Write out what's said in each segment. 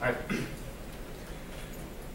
Alright.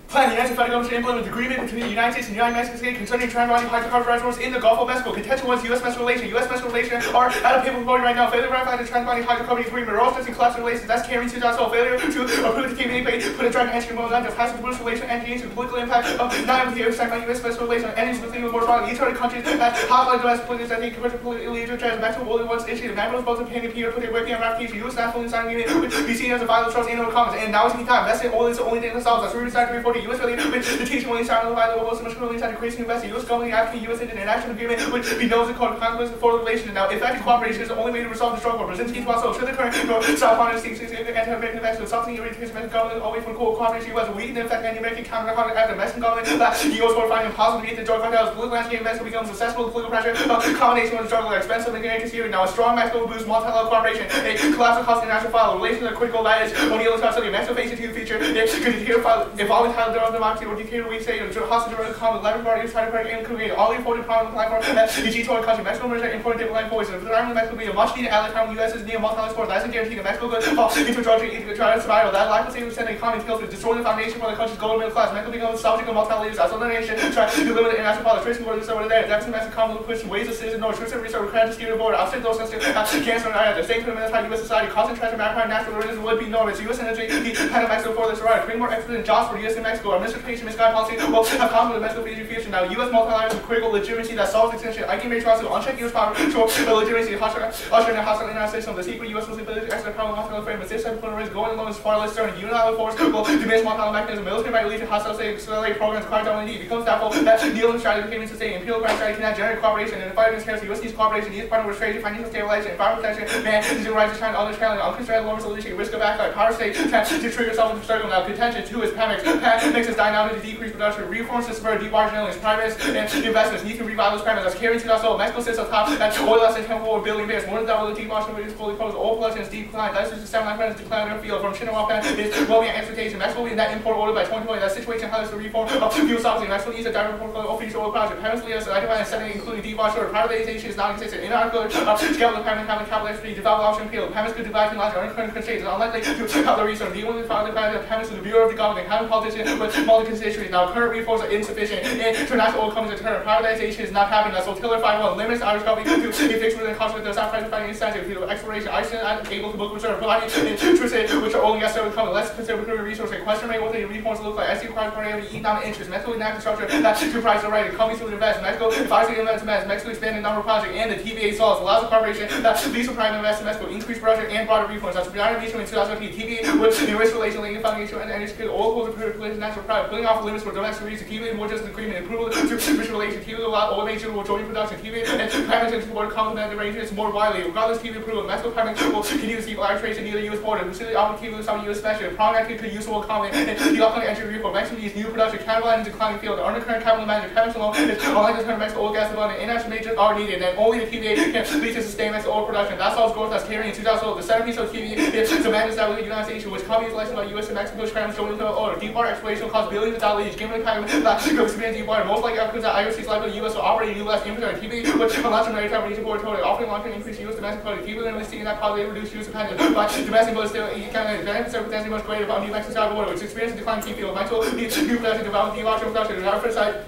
Plan. The United States government to implement an agreement between the United States and the United Mexican State concerning transatlantic hydrocarbon reservoirs in the Gulf of Mexico. Contention was U.S.-Mexico relations. U.S.-Mexico relations are at a pivotal point right now. Failure to ratify the transatlantic hydrocarbon agreement. We're all stressing collapse relations. That's carrying to that. Failure to approve the TPA, put a drag entry mode on just passing the British relation entry into the political impact of not with the other side by U.S.-Mexico relations and energy within the more broadly. Each other countries that hotline domestic politics that think commercial politically interest Mexico only once issued. Manuals both opinion Peter put a whipping on ratification. U.S. not fully signing agreement would be seen as a violent trust in our comments. And now is the time. That's it. Oil is the only thing that solves. That's where we decided to report the U.S. really the teaching only started by the most much really started creating invest. U.S. government, the African U.S. international agreement would be known as the consequence of foreign relations. Now, effective cooperation is the only way to resolve the struggle. Brzezinski to also should the current South American states anti-American effects of something irritates Mexican government away from cooperation. U.S. weaken the effect of American counter-conflict after Mexican government. The U.S. will find impossible to meet the drug cartels. Political landscape Mexico becomes accessible to political pressure. Combination with the struggle are expensive and considered. Now, a strong Mexico boosts multilateral cooperation. A collapse of cost international file. Relations are critical. That is only the possibility. Mexico faces to the future. If all entitled their own democracy or decay, we say hostile common 11 parties try to break and create all the important problems platform that the G2 country. Mexico merger important diplomatic voice. And for the army of Mexico will be a much needed ally from the U.S. is near multilateral sport. That's a guarantee that Mexico could fall into drug into try to survival. That lack of safety percent economy skills to destroy the foundation for the country's golden middle class. Mexico becomes subject of multilateral leaders. That's what the nation try to limit the international politics. Where this over there. Deficit Mexico common push ways of citizens north. Troops and research required to steer the border. Outside those sensitive cancer and the state tournament by U.S. society. Concentration maritime natural resources would be normal. U.S. energy kind of Mexico for this right. Bring more experts and jobs for U.S. and Mexico. Our administration misguided policy will have conflict with Mexico future. Now, U.S. multilateral critical legitimacy that solves extension. I can make trust to uncheck U.S. power control the legitimacy of ushering a hostile international system. The secret U.S. Muslim ability to exert power multilateral frame. But this type of point of risk going along is far less stern. Unilateral force will diminish multilateral mechanism. Military by relief hostile state accelerate programs required to only need. Becomes doubtful that dealing strategy became sustained. Imperial grand strategy cannot generate cooperation. And the fight against terrorism, U.S. needs cooperation. Needs partner with trade, financial stabilization, environmental protection, man, zero rights to China, others challenge, unconstrained lower solution, risk of backlash, power state, to trigger self struggle. Now, contention two is Pemex. Pemex is dynamic to decrease production, reforms to spur debarging private and investments need to revive those Pemex. That's carrying to us all. Mexico sits on top at oil less than 10 billion barrels. More than double the debarging rate is fully closed. Oil production is declined. That's just 7 decline in our field from Chinawap is well beyond expectation. Mexico will be net import oil by 2020. That situation highlights the reform of fuel sourcing. Mexico needs a direct portfolio of future oil project. Pemex leaders to identify and setting including debarging or privatization is not existent. In our good scale of Pemex having capital expertise, develop option field. Pemex could devise and launch our current constraints. It's unlikely to have the research. The only found the Pemex to the Bureau of the Government, having politicians with multi-constituencies. Now, current reforms are insufficient. International oil companies are turning. Privatization is not happening. That's Tiller 5-1 limits Irish government to be fixed within the cost of their sound price finding incentive to exploration. Iceland is able to book reserve, providing interest which are only necessary to come less conservative resource. A question rate what the reforms look like. SD requires priority economic interest. Mexico is not infrastructure that to price the right. Companies will invest. Mexico advising investments. Mexico expanding the number of projects and the TVA solves allows the corporation that leads to private investment. Mexico increase project and broader reforms. That's beyond reach in 2015. TVA with the risk relation linking foundation and energy security. All goals are political national private. Putting off limits for domestic reasons. TVA more just an agreement. Approval to rich relation. TVA allow oil major will join production. TVA and Pemex and support complement the ranges more widely. Regardless TVA approval, Mexico Pemex will continue to see arbitration near the U.S. border. Facility opportunity with some U.S. special. Prompt could useful comment and the upcoming entry reform. Mexico needs new production. Cannibalizing declining field. The undercurrent capital manager Pemex alone is unlikely to turn Mexico oil gas abundant. International majors are needed, and only the TVA can lead to sustain Mexico oil production. That's all growth that's carrying in 2012. The centerpiece of TVA is the mandate that with the United States, which companies licensed by U.S. and Mexico scramble showing into oil. Deep water exploration will cost billions of dollars each. Given the kind of experience deep water, most likely outcomes that IOC's likely the U.S. will operate in U.S. inventory. TVA, which allows them to maritime region territory, offering long-term increase U.S. domestic quality. TVA literally seeing that probably reduce U.S. dependence by domestic, but still economic advantage circumstances much greater about New Mexico side of the water, which experiences decline key field. Mexico needs new production development, deep production, and our first side.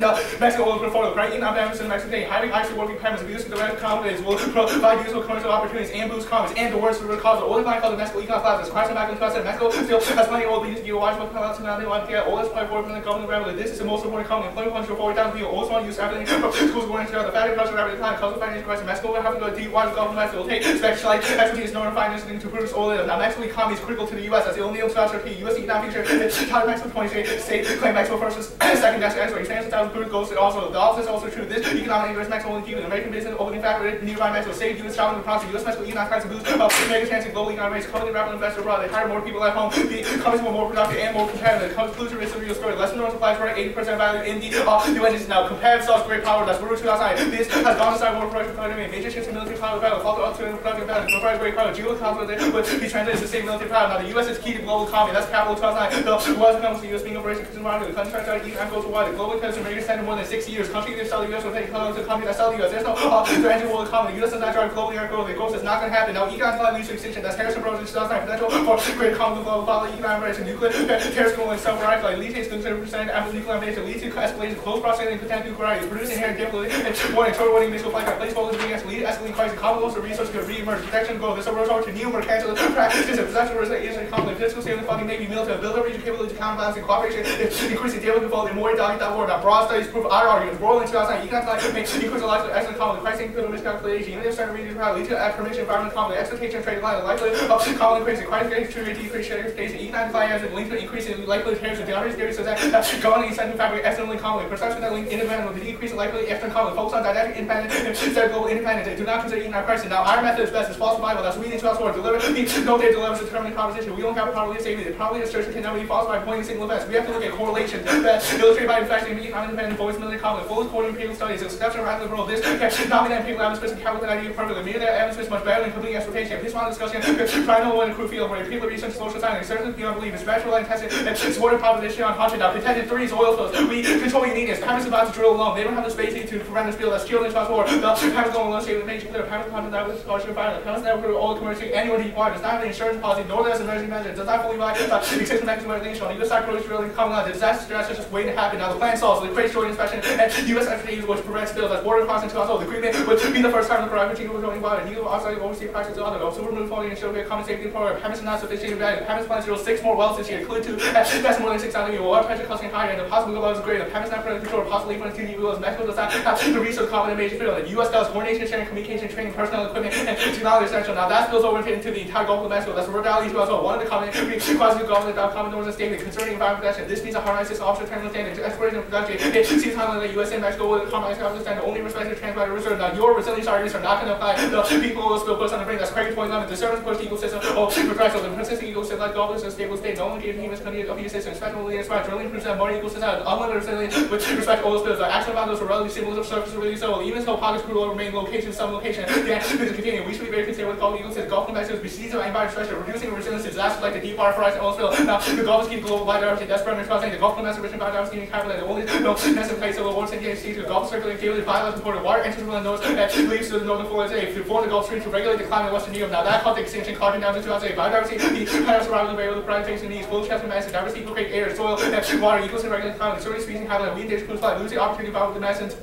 Now, Mexico will portfolio, great economic benefits in Mexico today. Having actually working Pemex, abuse of direct companies will provide useful commercial opportunities and boost commerce. And the worst root cause of oil decline called the Mexico economic collapse. Question back in 2007, Mexico still has plenty of oil beans to give a watch what collapse now they want to get. Oil is probably 4% government revenue. This is the most important company. Employment funds for 40,000 people. Oil want to use everything from schools going into the factory production rapid decline. Cause of financial crisis. Mexico will have to go deep water Gulf of Mexico. It will take specialized expertise, knowing financing to produce oil. Now, Mexico economy is critical to the U.S. That's the only international U.S. economic future. China, Mexico, 20 states claim Mexico first, second, that's answer. Expansion of crude goes also. The opposite is also true. This economic interest Mexico will keep an American business opening factor nearby Mexico. Save U.S. travel and process. U.S. Mexico economic crisis boost American chance in global economic rates. Company rapid investor abroad. They hire more people at home. The companies were more productive and more competitive. The conclusion risk of the real story. Less than normal supplies for 80% value in the new engines. Now, competitive sells great power. That's where 2009. This has gone aside more production economy. Major shifts in military power value. Fault of production value. Provide great power. Geopolitical with the translated to same military power. Now, the U.S. is key to global economy. That's capital 2009. The U.S. comes to U.S. being operation consumer market. The country tries to eat and go to wide. The global country major standard more than 60 years. Countries that sell the U.S. will take to the company that sell the U.S. There's no strategy will come. The U.S. does not drive global growth. The growth is not going to happen. Now, economic decline leads to extinction. That's Harrison Bros. In 2009. Potential for greater common global follow economic rights and nuclear terrorist going self-right. Like lead to considerable percent of nuclear invasion. Lead to escalation, close proximity, and potential nuclear rights. Produce inherent difficulty and warning, total warning, missile flight, place focus against lead escalating crisis. Common loss of resources could re-emerge. Protection goal. This approach over to new or cancel practices. Possession of resources conflict. Physical safety funding may be military. Build up region capability to counterbalance and cooperation. Increasing daily default in more war. Now, broad studies prove our arguments. Royal in 2009. Economic life makes increase the likelihood of excellent conflict. Pricing could miscalculation. Even if certain regions lead to permission environment conflict. Expectation of trade line. The likelihood of conflict increasing. Crisis to decrease share station. Economic decline has been linked to increasing likelihood of terrorism. The other theory says that governing incentive factor externally conflict. Perception that link independent with the decrease in likelihood of external conflict. Focus on dynamic independence instead of global independence. They do not consider economic crisis. Now, our method is best. It's false survival. That's we need to outscore. Deliver. No day delivers a determining proposition. We don't have a power to save it. Probably a search can never be false by pointing single events. We have to look at correlation. Illustrated by the fact that economic independence avoids military conflict. Fully quoting empirical studies. Exception of radical world. This not mean that empirical evidence and capital idea perfectly. Meaning that evidence is much better than complete expectation. Please want discussion. Try to know what in a crew field where empirical research, social science, certainly beyond belief, is rational and tested and supported proposition on hunting. Now, contended 3 is oil spills. We control uniqueness. Pemex is about to drill alone. They don't have the space to prevent the spill that's killed in war. The Pemex going alone, saving the nation clear. Pemex content that with scholarship environment. Pemex never put oil commercial anywhere deep water. Does not have an insurance policy, nor does an emergency measure. Does not fully rely on existing mechanisms of regulation. On U.S. side approach drilling coming out. The disaster stress is just waiting to happen. Now, the plan solves the great short inspection and U.S. expertise which prevents spills. That's border crossing to us. The agreement would be the first time the private team was going water. Neither outside overseas practice to other. Super remove funding and show a common safety program. Pemex is not sufficient value. Pemex plans to drill 6 more wells this year, including 2. That's more than 6,000 years. Water pressure costing higher and the possible levels is greater. Pemex not present control, possibly even 2 wells. Mexico does not have the resource common major field. The U.S. does coordination, sharing, communication, training, personnel, equipment, and technology essential. Now that spills over into the entire Gulf of Mexico. That's where Valley as well. One of the common quasi government common norms and statement concerning environmental protection. This means a harmonized system offshore terminal standards, exploration and production. It seems highlighted that U.S. and Mexico will harmonize government standards only respect to transboundary reserve. Now your resilience arguments are not going to apply. The people will spill push on the brain. That's Craig 2011. The service push ecosystem. The persistent ecosystem like Gulf is a stable state. No one gave humans country of ecosystem. Especially inspired drilling proves that marine ecosystem unlimited resilience with respect to oil spills. The actual values are relatively similar to surface really so. Even though pockets crude oil remain location, some location, the action is continuing. We should be very concerned with Gulf ecosystem. Gulf of Mexico is besieged by environmental pressure, reducing resilience to disasters like the deep water horizon oil spill. Now the Gulf is keeping global biodiversity. That's Brennan saying the Gulf of Mexico rich in biodiversity and capital. The only necessary place of the water Centennial sea to the Gulf circulating daily biological important water enters from the north that leads to the northern forest to form the Gulf Stream to regulate the climate of Western Europe. Now that caused the extinction carbon down to 2008. Biodiversity, the planet's survival available the privatization needs, full chest and mass, diversity will create air, soil, water, ecosystem regulate climate, certain species habitat, we endanger cruise flight, losing opportunity to with the medicines.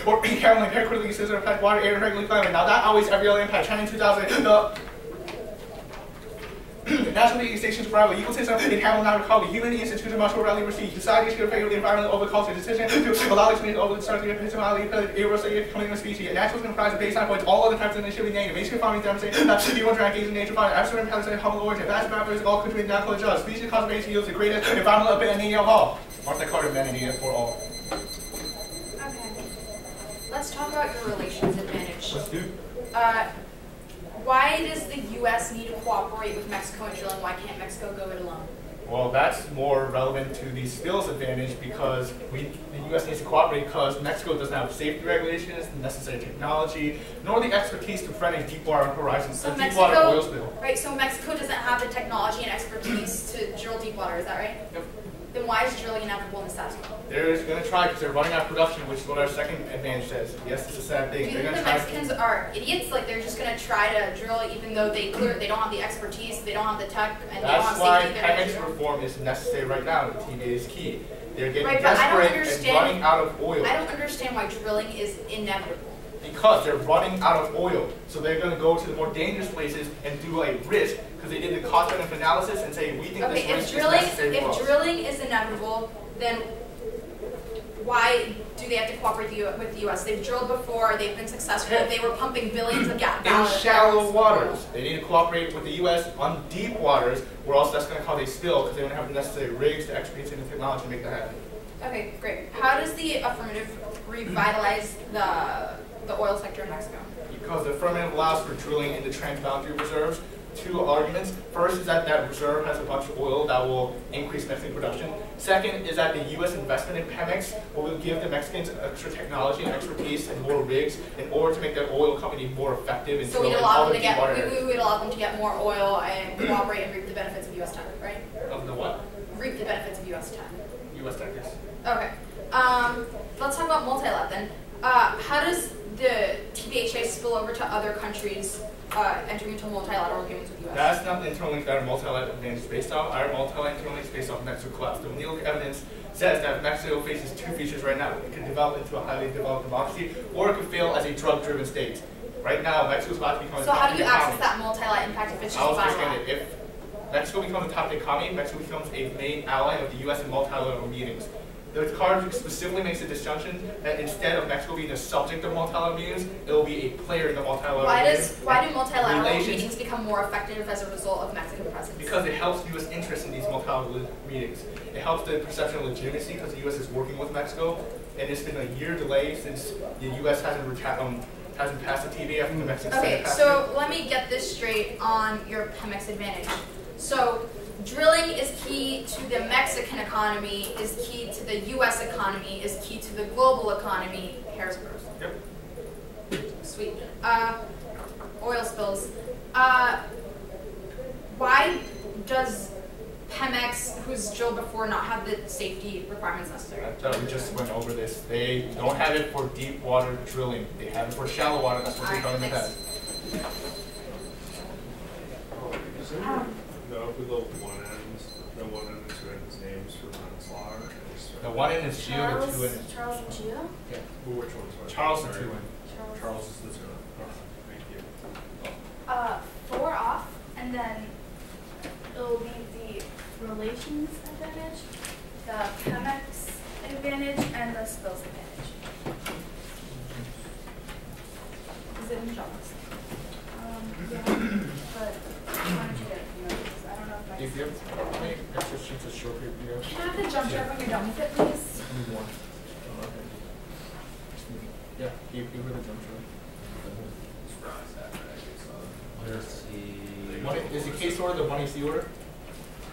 Or Carrollton, hair critically scissor impact water, air, and regulate climate. Now that always every other impact. China in 2000, the National League Station Survival Ecosystem in Hamilton, not recall the Human Institute must rally receive. Society should favor the environment over culture. Decision to allow this over the start of the personality, irreversibly becoming a species. And naturals comprise of baseline points, all other types of nature should be named. Basic farming demonstrate that people try to engage in nature farming. Absolute impacts of humble origin. Vast mappers all contribute to natural adjust. Species conservation yields the greatest environmental benefit of all. Martha Carter, benefit for all. Okay. Let's talk about your relations advantage. Let's do. Why does the U.S. need to cooperate with Mexico in drilling? Why can't Mexico go it alone? Well, that's more relevant to the skills advantage because the U.S. needs to cooperate because Mexico doesn't have safety regulations, the necessary technology, nor the expertise to prevent a deep water horizon, so deep water oil spill. Right, so Mexico doesn't have the technology and expertise to drill deep water, is that right? Yep. Then why is drilling inevitable in the status quo? They're going to try because they're running out of production, which is what our second advantage says. Yes, it's a sad thing. Do you think the Mexicans are idiots? Like they're just going to try to drill even though they don't have the expertise, they don't have the tech, and they don't have safety? That's why Pemex reform is necessary right now. The TVA is key. They're getting right, desperate and running out of oil. I don't understand why drilling is inevitable. Because they're running out of oil. So they're going to go to the more dangerous places and do a risk because they did the cost-benefit analysis and say, we think this risk is necessary for us. If drilling is inevitable, then why do they have to cooperate with the U.S.? They've drilled before, they've been successful, they were pumping billions of gallons. In shallow waters. They need to cooperate with the U.S. on deep waters, or else that's going to cause a spill because they don't have the necessary rigs, the expertise, and the technology to make that happen. Okay, great. How does the affirmative revitalize the oil sector in Mexico? Because the affirmative allows for drilling into transboundary reserves. 2 arguments. First is that that reserve has a bunch of oil that will increase Mexican production. Second is that the U.S. investment in Pemex will give the Mexicans extra technology and expertise and more rigs in order to make that oil company more effective in drilling all the deep water areas. We would allow them to get more oil and cooperate and reap the benefits of U.S. tech, right? Of the what? Reap the benefits of U.S. tech. U.S. tech, yes. Okay. Let's talk about multi-let then. How does the TBHA spill over to other countries entering into multilateral agreements with the US? That's not the internal link that our multilateral agreement is based on. Our multilateral internal link is based off Mexico collapse. The when you look at evidence says that Mexico faces two features right now. It could develop into a highly developed democracy, or it could fail as a drug-driven state. Right now, Mexico's about to become a So how do you access that multi-let impact if it's just bilateral? If Mexico becomes a top economy, Mexico becomes a main ally of the U.S. in multilateral meetings. The card specifically makes a disjunction that instead of Mexico being the subject of multilateral meetings, it will be a player in the multilateral meetings. Why do multilateral meetings become more effective as a result of Mexican presence? Because it helps U.S. interest in these multilateral meetings. It helps the perception of legitimacy because the U.S. is working with Mexico, and it's been a year delay since the U.S. hasn't passed the TV after the Mexican Senate passed it. So let me get this straight on your Pemex advantage. So drilling is key to the Mexican economy, is key to the U.S. economy, is key to the global economy. Harrisburg. Yep. Sweet. Oil spills. Why does Pemex, who's drilled before, not have the safety requirements necessary? We just went over this. They don't have it for deep water drilling. They have it for shallow water. That's what they've done in the past. No, if we go one end, the one end and two ends names for manslaughter. The one end is Gio, the two end is Charles and Gio? Yeah. Well, which one's what? Charles and two end. Charles is the two end. Oh, thank you. 4 off, and then it'll be the relations advantage, the Pemex advantage, and the spills advantage. Is it in Johnson? Yeah, but why don't you get it from there? Because I don't know if I If you have how many extra sheets of short paper you have? Can I have the jump chart when you're done with it, please? Only one. Oh, okay. Yeah, give her the jump chart. Let's see. Is the case order the money C order?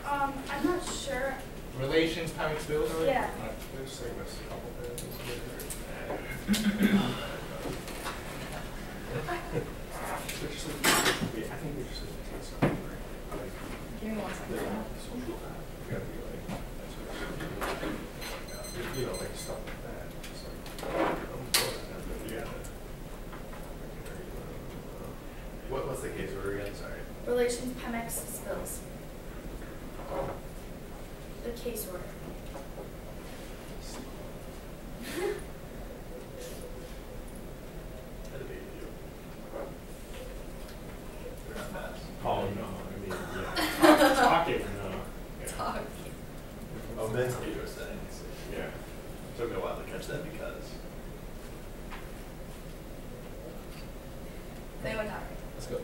I'm not sure. Relations, Pemex bills? Yeah. There's segments, a couple things. I think we just need to take something, right? Like, Give me 1 second. social app. You gotta be like, you know, like stuff like that. It's like, yeah. What's the case order again? Sorry. Relations, Pemex, spills. The case order. Oh, no, I mean, yeah. Talking, no. Yeah. Talk. Oh, mentally you were saying. Yeah. Took me a while to catch that because. Anyone talk? Let's go.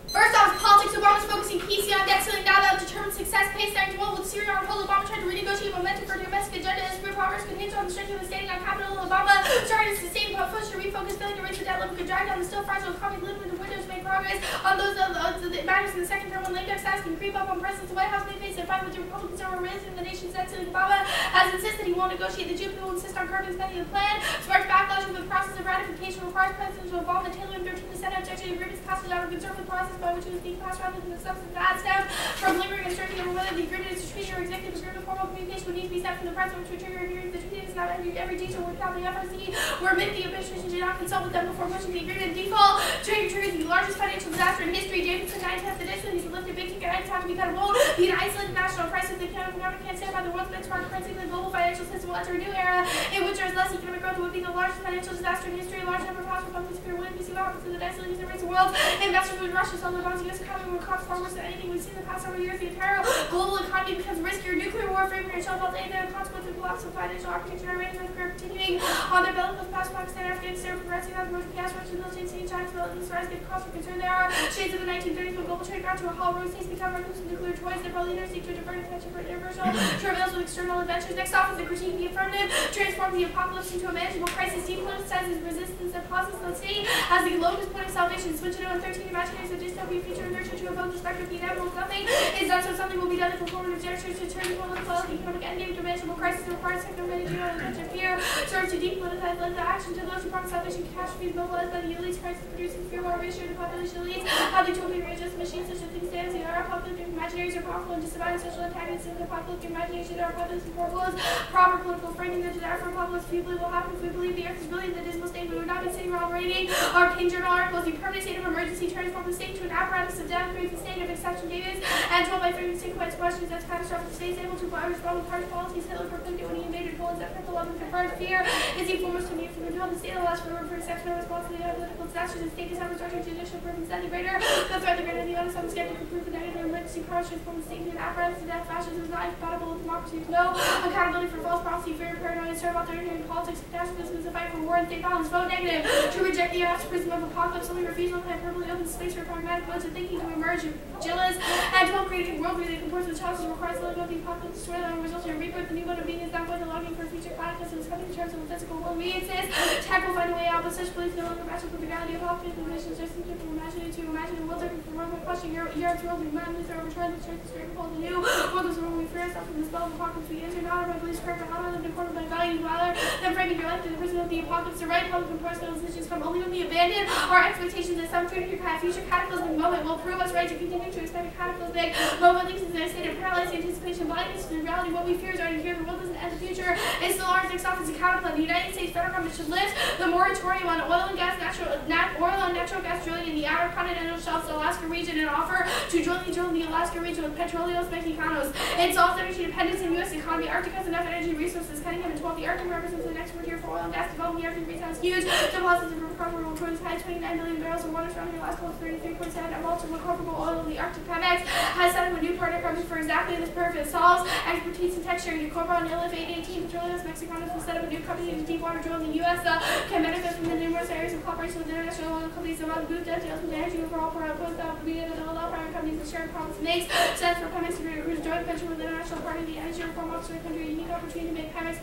First off, politics. Obama's focusing PC on debt ceiling now that determined success. Pace 91 with Syria on hold. Obama tried to renegotiate momentum for domestic agenda as real progress continues on the strength of the standing on Capitol. Obama started to sustain push to refocus, failing to raise the debt level could drive down the still fragile economy. Limited windows make progress on those of the matters in the second term when lame duck status can creep up on presidents. The White House may face a fight with the Republicans over raising the nation's debt ceiling. Obama has insisted he won't negotiate. The Jew people insist on curbing spending the plan. Sparks backlash with the process of ratification requires presidents to involve the tailoring 13 the Senate objection to agreement's passage out of concern with the process by which it was being passed rather than the substance that stem from lingering uncertainty over whether the agreement is to treaty or executive agreement. Formal communication would need to be sent from the president to trigger a hearing. The treaty is not every detail worked out. The FRC where admitting the administration did not consult with them before pushing the agreement. Default triggers the largest financial disaster in history. Davidson 9/10 edition. These lifted big ticket items have to be cut of gold. The isolated national crisis the economic can't stand by the world's benchmark currency. The global financial system will enter a new era in which there is less economic growth. It would be the largest financial disaster in history. A large number of house Republicans fear will NBC happens to the debt ceiling rates the world. Investors would rush to sell their bonds. U.S. economy will cost far worse than anything we've seen in the past several years. The entire global economy becomes riskier. Nuclear warfare and shell belt aid. The consequence of collapse of financial architecture. Iran and North continuing on their bellicose past Pakistan, Afghanistan, progressing on the most gas Russian military state China's relative rise give cause for concern. There are shades of the 1930s when global trade got to a halt. Road states become reckless with nuclear toys. Liberal leaders seek to divert attention from universal travails with external adventures. Next off is the critique the affirmative. Transform the apocalypse into a manageable crisis. Depoliticizes resistance and pauses the state as the locust point of salvation. Switch it on 13 imaginaries of dystopian future inertia to evoke the specter of the inevitable. Nothing is done, so something will be done. The performative gestures to turn the political economic endgame to manageable crisis requires technology and attention. Fear serves to depoliticize led the action to those who promise salvation. Catastrophes mobilized by the elites. Crisis producing fear while reassuring the population elites. How they totally readjust machines such as things stand. The population apocalyptic imaginaries are powerful and disavowing social antagonists in the apocalyptic imagination are populist and foreclosed. Proper political framing that desire for apocalypse, if you believe will happen, if we believe the earth is really the dismal state we would not be sitting around reading our King Journal articles, the permanent state of emergency transform the state to an apparatus of death, creates the state of exception Davis, and 12 by 30 signifies questions as catastrophic the state is able to respond with harsh policies Hitler proclaimed when he invaded Poland September 11th. Confirmed fear is the foremost to me from the the state allows for exceptional response to the political disasters. The state is having structured judicial purpose that the greater the threat, the greater the honest. I'm skeptic to prove the negative emergency powers transform the state into an apparatus of death. Fascism is not incompatible with democracy. No accountability for false prophecy, fear, paranoia, and serve authoritarian politics. Catastrophism is a fight for war and state violence. Vote negative to reject the prism of apocalypse. Only refusal of hyperbole opens space for pragmatic modes of thinking to emerge. Gillis and to create a worldview that comports with challenges requires the of the apocalypse. Storyline results in a rebirth. The new mode of being is not going to longing for future cataclysm. Is coming in terms of the physical world. We insist. Tech will find a way out, but such beliefs no longer match up with the reality of objects and relations. Just simply from imagining to imagine the world different from Rome. Question Europe's world. We man with our return to church the straight called the new world is when we free ourselves from the spell of apocalypse. We answer not our beliefs correct, but how I live according to my values rather than framing your life to the prison of the apocalypse. The right public and personal decisions come only when we abandon our expectations that some future cataclysmic moment will prove us right to continue to expect a cataclysmic moment leads us in a state of paralyzed anticipation, blindness to the reality. What we fear is already here. The world doesn't end. The future is still ours. Next off is a counterplan. The United States federal government should lift the moratorium on oil and natural gas drilling in the outer continental shelves, the Alaska region, and offer to drill in the Alaska region with Petróleos Mexicanos. It solves energy dependence in U.S. economy. Arctic has enough energy resources. Cutting them in 12. The Arctic represents the next frontier for oil and gas development. The Arctic region has huge deposits of recoverable crude high 29 million barrels of water surrounding Alaska with 33.7 of ultra recoverable oil. The Arctic Pemex has set up a new partner company for exactly this purpose. Solves expertise in texture. The Corporal Nilif 818 Petróleos Mexicanos will set up a new company in deep water drilling in the U.S. Can benefit from the numerous areas of cooperation with international oil companies among good details with energy overall for our post out the allow private companies to share profits makes sense for Pemex to create a joint venture with international partner. The energy reform officer of the country a unique opportunity to make Pemex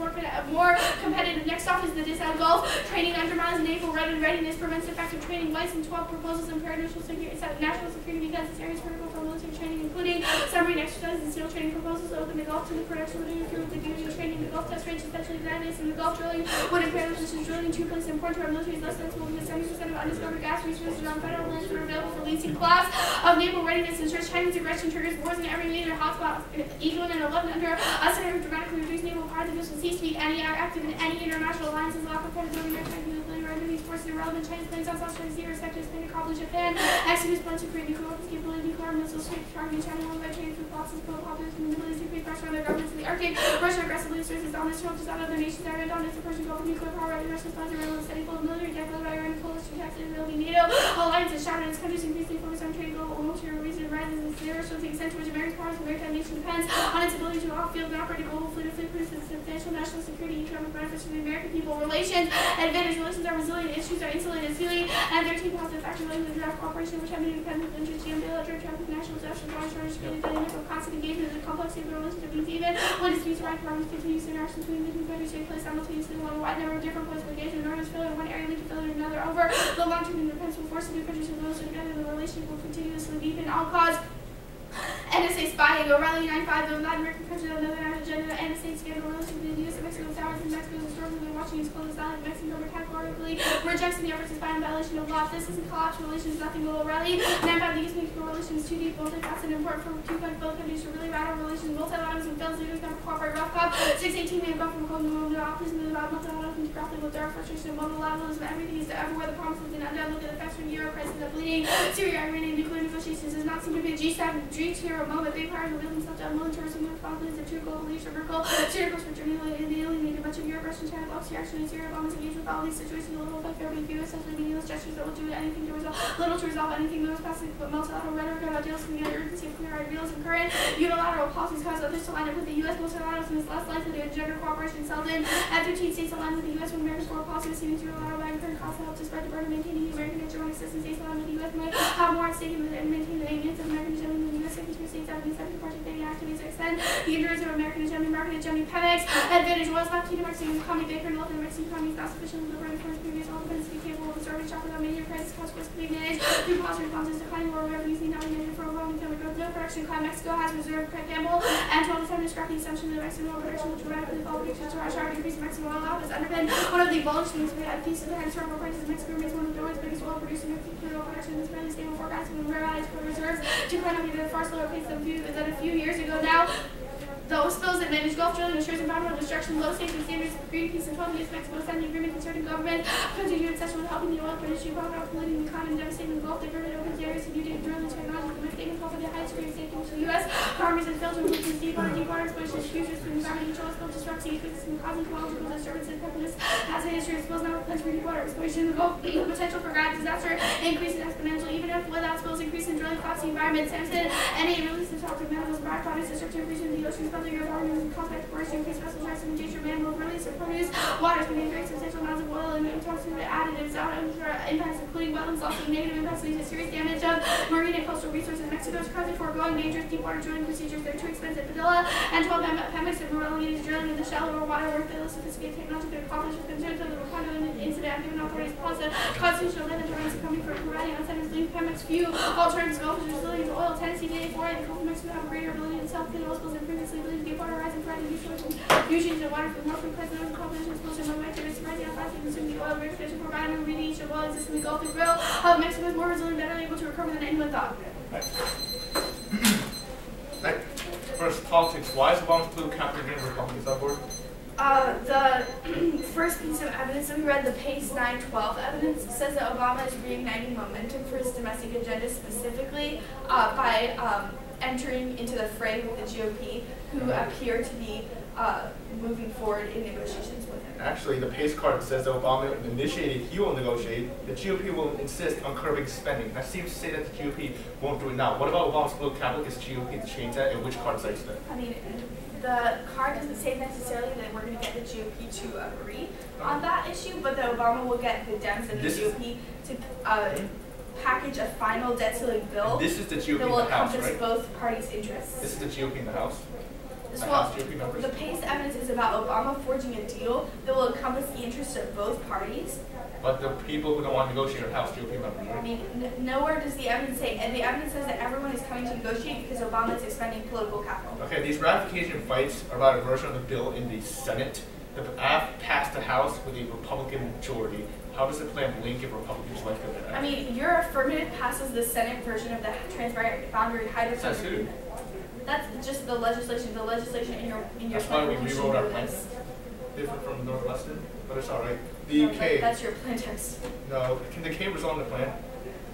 more competitive. Next off is the Disal Gulf. Training undermines naval readiness, prevents effective training. Weiss and 12 proposals impair national security because this area is critical for military training, including submarine exercises and SEAL training. Proposals open the Gulf to the production would interfere with the duty of training. The Gulf test range essentially detonates in the Gulf drilling would impair the position drilling in two places important to our military is less sensible because 70% of undiscovered gas resources on federal lands that are available for leasing. Class of naval readiness ensures Chinese aggression triggers wars in every major hotspot. Equal and 11 under a scenario dramatically reduced naval power that will cease to be any active in any international alliances. Lack of credibility under these forces irrelevant. Chinese planes on South China Sea are expected to spend across Japan. Exodus plans to create nuclear weapons capability, nuclear missiles, targeting China along by training food boxes, full of populace in the Middle East, increase pressure on their governments in the Arctic. Russia aggressively asserts its dominance, Trump out other nations that are dominant. The Persian Gulf nuclear power, right? Russia's plans are real steady full of military debt, by Iran, coalition taxes, ability, NATO alliance is shattered. Its countries increasingly focus on trade, global military reason rises in their social extent to which America's power as a maritime nation depends on its ability to outfield and operate a global fleet of fleet produces substantial national security, economic benefits for the American people. Relations are resilient, issues are insulated, sealing, and 13 positive factors relating to the draft cooperation, which have been independent interest, GM, air traffic, national disaster, foreign shortage, the dynamic of constant engagement, the complexity of the relationship means even when disputes arise, problems continuous interactions between the two countries take place simultaneously along a wide number of different points of engagement. Northern failure in one area lead to failure in another. Over the long-term independence will force the two countries to close together. The relationship will continuously deepen. All cause NSA spying, O'Reilly 95, the Latin American countries on the other national agenda, NSA scandal relations with the U.S. and Mexico towers and Mexico's historically watching its close island. Mexico categorically rejects the efforts to spy in violation of law. This isn't collapse relations, nothing will O'Reilly. 95, the U.S.-Mexico relations too deep, multifaceted, important for both countries to really rattle relations. Multilateralism fails leaders never cooperate. Rough Cup 618 may have gone from home to home to optimism about multilateralism to grappling with their frustration of multilateralism. Everything is to everywhere the promises and undone. Look at the facts from Europe, crisis of bleeding. Syria, Iranian nuclear negotiations does not seem to be a G7 moment. Big powers will build themselves down. Militarism and responsibilities of two global leadership circle. Syria goes for journey and alienated much of Europe. Russian China blocks the action in Syria. Bombs engaged with all these situations. A little effect there will be few, essentially meaningless gestures that will do anything to resolve little to resolve anything. Those passive but multilateral rhetoric about deals can get urgency of clear ideals and current unilateral policies cause others to line up with the U.S. Multilateralism is less likely to engender cooperation. Seldom at 15 states aligned with the U.S. when America's foreign policy was seeming to unilateral by current costs help to spread the burden of maintaining the American hegemonic system. States aligned with the U.S. might have more at stake in maintaining the maintenance of American hegemony than the U.S. Secretary of State's out of the 70 project dating act activities extend the interests of American hegemony, Pemex, advantage oil stock, key to Mexican economy, Baker, and North Mexican economy is not sufficiently liberated from its previous oil dependence to be capable of absorbing shock without major crisis consequences to be managed through positive responses. Declining world revenues need not be managed for overwhelming economic growth. No production climb. Mexico has reserved Craig Campbell and 12 to 7 described the assumption that Mexican oil production will dramatically fall predictions to sharp increase in Mexican oil output has underpinned one of the bullish things we had piece of the historical prices. Mexico remains one of the world's biggest oil producing crude oil production is fairly stable forecast with realized reserves to climb up at a far slower pace than a few years ago now. Those spills that manage Gulf drilling ensures environmental destruction, low safety standards, Greenpeace and 12 years Mexico signed the agreement concerning government continued obsession with helping the oil industry while polluting the economy and devastating the Gulf. The agreement opens areas to new drilling technology that statements call for the highest degree of safety which the U.S. farmers and failed to remove these deepwater exposure to futures to the environment. Each oil spill disrupts the ecosystem, causing ecological disturbance and happiness. As a history of spills now replaced for deepwater exposure in the Gulf, the potential for great disaster increases exponentially, even if without spills increase in drilling costs the environment. Samson, any release of toxic metals, byproducts, destructive increase in the oceans, building your environment, contact force, increase vessel size, and endanger man will release or produce waters containing very substantial amounts of oil and toxic additives out of impacts including wetlands, also negative impacts leading to serious damage of marine and coastal resources. Mexico is currently foregoing dangerous deepwater drilling procedures that are too expensive. Padilla and 12 Pemex have relegated drilling in the shallower water where fairly sophisticated technology could accomplish with concerns of the Ricardo incident and given authorities plus a constitutional mandatory coming for providing incentives leaving Pemex few alternatives. Gulf is resilient to oil. Tennessee today for the Gulf of Mexico have a greater ability to self-clean oil spills than previously believed. Deepwater horizon providing resources usually the water from more from president competition explosion by activities surprising how fast they consume the oil. Rich fish providing a radiation of oil exists in the Gulf of Grill. Mexico is more resilient, better able to recover than anyone thought. Right. First, politics. Why is Obama's political campaign getting Republicans on board? The first piece of evidence that we read, the PACE 912 evidence, says that Obama is reigniting momentum for his domestic agenda, specifically by entering into the fray with the GOP, who appear to be moving forward in negotiations with him. Actually, the PACE card says that Obama initiated, he will negotiate, the GOP will insist on curbing spending. That seems to say that the GOP won't do it now. What about Obama's political capital against GOP to change that, and which card cites that? I mean, the card doesn't say necessarily that we're going to get the GOP to agree on that issue, but that Obama will get the Dems and the GOP to package a final debt ceiling bill this is the GOP that will in the House, encompass right? both parties' interests. This is the GOP in the House? Well, GOP members? the PACE evidence is about Obama forging a deal that will encompass the interests of both parties. But the people who don't want to negotiate are House GOP members, right? I mean, nowhere does the evidence say, and the evidence says that everyone is coming to negotiate because Obama is expending political capital. Okay, these ratification fights are about a version of the bill in the Senate. The Aff passed the House with a Republican majority. How does the plan link if Republicans like it? I mean, your affirmative passes the Senate version of the transparent boundary hydrocarbon Says who? agreement. That's just the legislation. The legislation in your That's why we plan. You should rewrote our know plan. this. Different from Northwestern, but it's all right. The No, K. that's your plan text. No, can the K result in the plan?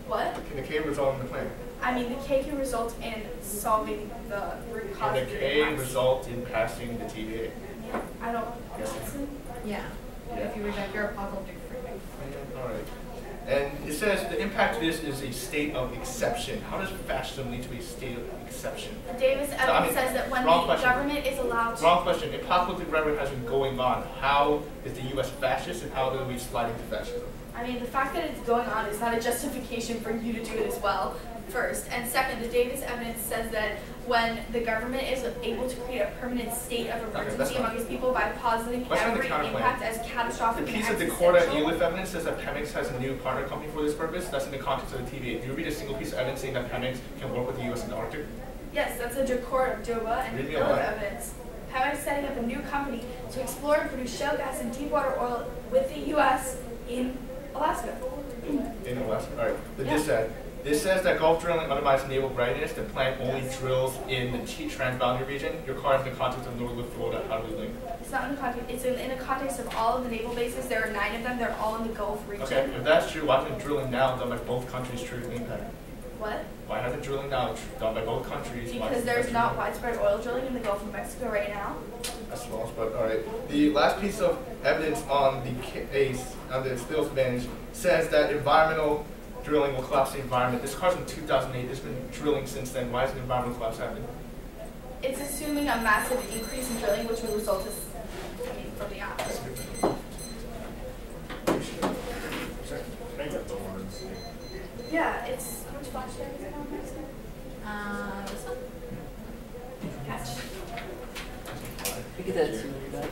What? Can the K result in the plan? I mean, the K can result in solving the root cause Can of the the K impacts. result in passing the TVA? I don't. Yes. Yeah. If you reject your apocalyptic rhetoric. All right. And it says the impact of this is a state of exception. How does fascism lead to a state of exception? The Davis evidence says that when the government is allowed to. Wrong question. Apocalyptic rhetoric has been going on. How is the U.S. fascist, and how do we slide into fascism? I mean, the fact that it's going on is not a justification for you to do it as well, first. And second, the Davis evidence says that when the government is able to create a permanent state of emergency among its people by positing every impact as catastrophic. The piece of and Decorda existential. ELIF evidence says that Pemex has a new partner company for this purpose. That's in the context of the TVA. Do you read a single piece of evidence saying that Pemex can work with the U.S. in the Arctic? Yes, that's a Decorda, Joba, and Read me ELIF aloud. evidence. Pemex setting up a new company to explore and produce shale gas and deepwater oil with the U.S. in Alaska. In Alaska? All right. But Yeah. this says that Gulf drilling undermines naval readiness. The plant only drills in the transboundary region. Your car is in the context of Northern Florida. How do we link? It's not in the context. It's in the context of all of the naval bases. There are 9 of them. They're all in the Gulf region. Okay, if that's true, why isn't drilling now done by both countries trigger the impact? What? Why hasn't drilling now done by both countries? Because there's not widespread oil drilling in the Gulf of Mexico right now. That's false, but all right. The last piece of evidence on the case, on the spills advantage, says that environmental drilling will collapse the environment. This occurred in 2008. There's been drilling since then. Why is the environmental collapse happening? It's assuming a massive increase in drilling, which would result from the opposite. Yeah, it's how much flash drive is it on Mexico? This one? Yes. Look at that. See what you got.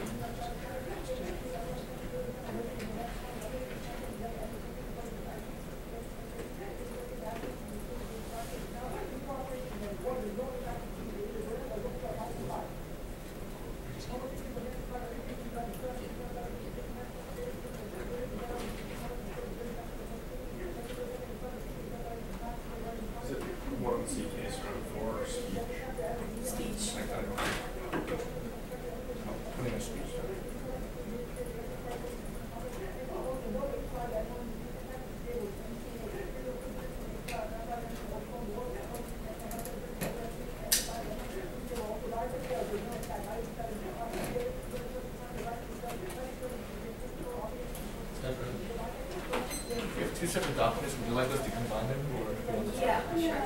Is it one C case round 4 or speech? Speech. Like, I don't know. Oh, putting a speech down. We have two separate documents. Would you like us to combine them, or do you want to? Yeah, sure.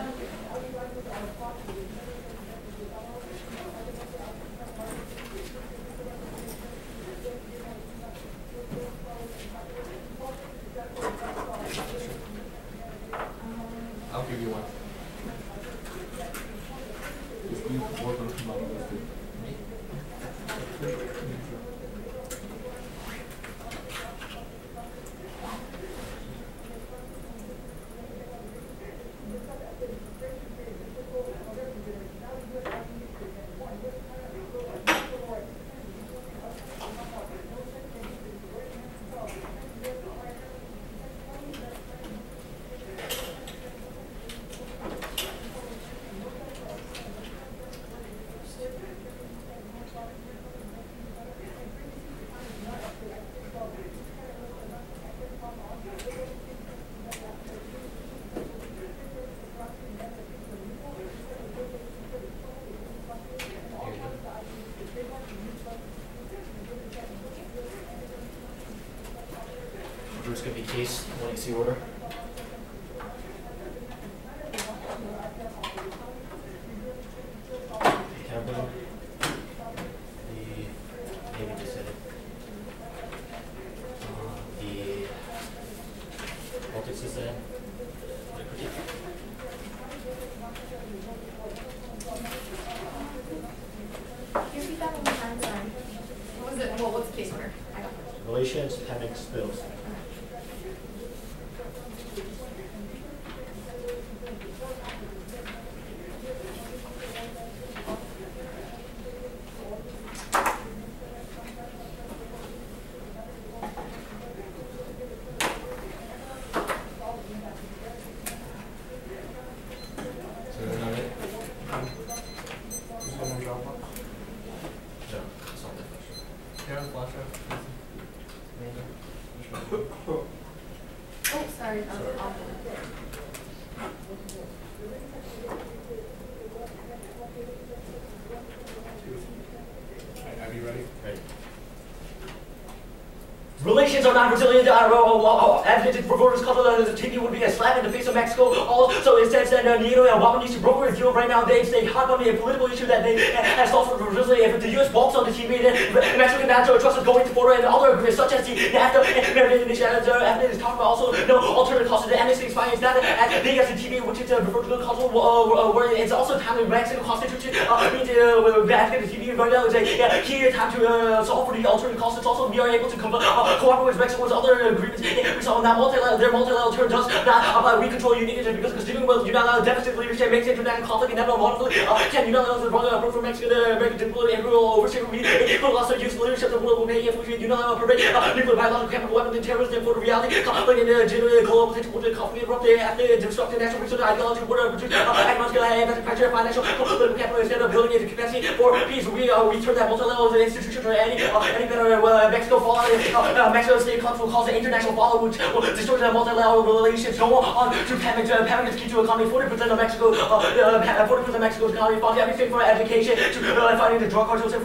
I'll give you one. If you work on combining those two. Bruce could be case when you see order. The campaign. Maybe just said it. The politics is there. Can you repeat that one more time? Sorry. What was it? Well, what's the case order? I got it. Relations, Pemex, bills. So you're not it? Who's going to drop one? So, something. Yeah, flash out. Oh, sorry. That was awful. Are you ready? Ready. Relations are not resilient. Advocated for voters called the TV would be a slap in the face of Mexico. Also, it says that Obama needs to broker a deal right now. They hot on a political issue that they has solved for Brazil. If the U.S. balks on the TV, then Mexico can now trust us going to border and other agreements such as the NAFTA and American initiative. After this talk about also no alternative costs. The amnesty expires is not as big as the TV, which is referred to the council where it's also time the Mexican Constitution means advocate the TV right now is a key time to solve for the alternative costs. It's also we are able to cooperate with Mexico's other agreements. We saw now their multilateral term does not apply. We control uniqueness because continuing with unilateral deficit leadership makes international conflict and never model. Can unilateral approach for Mexican American diplomacy and rule overseas we will also use leadership the world will pay if we unilateral parade nuclear biological chemical weapons and terrorism and for the reality conflict and generally global potential conflict erupted after destructing national research ideology border produce economic and pressure financial political capital instead of building into capacity for peace. We turn that multilateral institution to any better Mexico fallout. Mexico State Council calls it international fallout, which will destroy the multilateral relations. Go on to Pemex. Pemex is key to economy. 40% of Mexico, 40% of Mexico's economy funds everything from education to fighting the drug cartels. If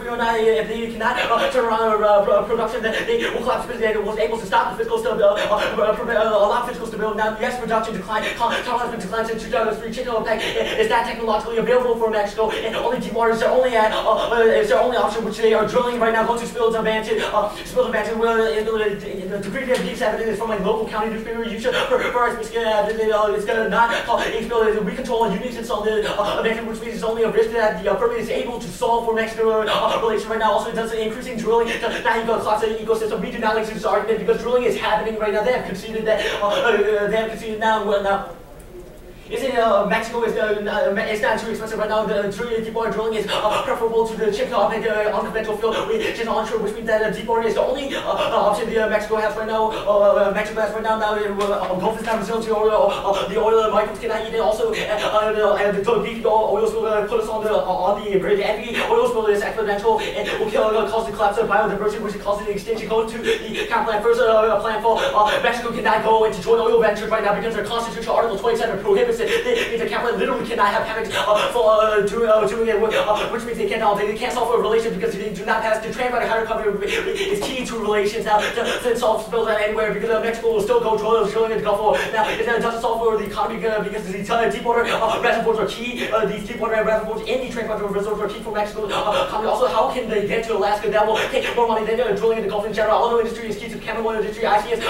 they cannot turn around production, then they will collapse because they was able to stop the fiscal stability, allow fiscal stability. Now, yes, production declined. Total has been declined since 2003. Chicken OPEC is not technologically available for Mexico, and only deep water is their only option, which they are drilling right now. Going to spill expansion will the Greenhill piece evidence from like local county newspaper. You should first Michigan it's gonna not expel we control units on the Mexican, which means it's only a risk that the firm is able to solve for Mexican relations right now. Also, it does increasing drilling. Now you go across the ecosystem. We do not like this argument because drilling is happening right now. They have conceded that they have conceded now. Isn't Mexico is not too expensive right now. The deep water drilling is preferable to the Chicago unconventional field, which is onshore, which means that deep water is the only option Mexico has right now. Gulf is not resilient to oil. The oil microbes cannot eat it. Also, the deep oil spill put us on the bridge. Every oil spill is exponential and will cause the collapse of biodiversity, which causes the extinction. Go to the camp plan first plan for Mexico cannot go into joint oil ventures right now because their constitutional Article 27 prohibits it. The Catholic literally cannot have Pemex doing it, which means they can't solve a relation because they do not pass the transatlantic hydrocarbon is key to relations. Now, it doesn't solve spills out anywhere because Mexico will still go drilling in the Gulf War. Now, it doesn't solve for the economy because the deep water reservoirs are key. These deep water reservoirs in the transatlantic reservoirs are key for Mexico's economy. Also, how can they get to Alaska? That will take more money than drilling in the Gulf in general. Auto industry is key to the chemical industry. ICS,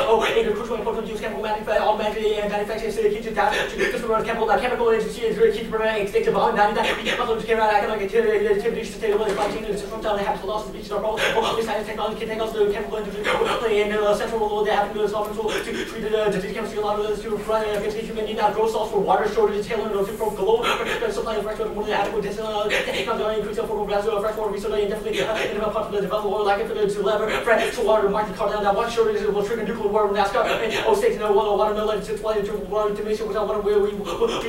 crucial important use chemical manufacturing and manufacturing is key to that. Chemical industry is very key to preventing extinction of 99% of economic activity, sustainability, climate change, and system down the habitat loss, species are problem. This kind of technology can take us to the chemical industry play in the central role they have to solve tool to treat the disease chemistry, a lot of this to provide against the human need now grow solves for water shortages, tailoring to from global supply of freshwater more than adequate increase of freshwater resource indefinitely in the parts of the developed world like it to lever fresh water market car down that water shortages will trigger nuclear war in NASCAR and states know water no like to supply to water to mission without water where we